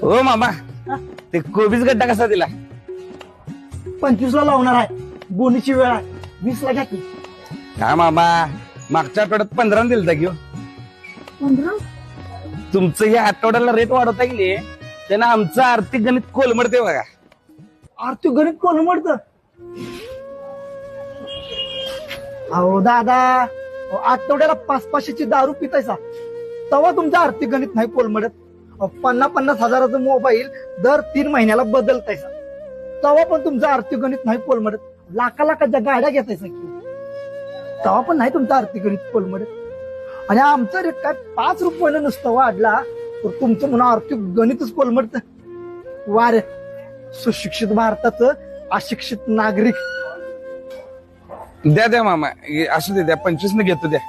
हो मामा, ते कोबीज गड्डा कसा दिला? 25ला लावणार आहे. बोनीची वेळ आहे. 20ला घ्या की. हा मामा, मागच्या आठवड्यात 15 दिलता घेऊ. 15? तुमचं या आठवड्याला रेट वाढवता गेली त्यानं आमचं आर्थिक गणित कोलमडते बघा. आर्थिक गणित कोलमडतं. अहो दादा, आठवड्याला 500ची दारू पितायचा तेव्हा तुमचं आर्थिक गणित नाही कोलमडत. 50-50 हजाराचा मोबाईल दर 3 महिन्याला बदलतायचा तेव्हा पण तुमचं आर्थिक गणित नाही कोलमडत. लाखाच्या गाड्या घेतायचा की तेव्हा पण नाही तुमचं आर्थिक गणित कोलमडत. आणि आमचा रेट काय 5 रुपयानं नुसतं वाढला तर तुमचं म्हणून आर्थिक गणितच कोलमडतं. वारे सुशिक्षित भारताचं अशिक्षित नागरिक. द्या मामा, असू दे, द्या 25 न घेतो द्या.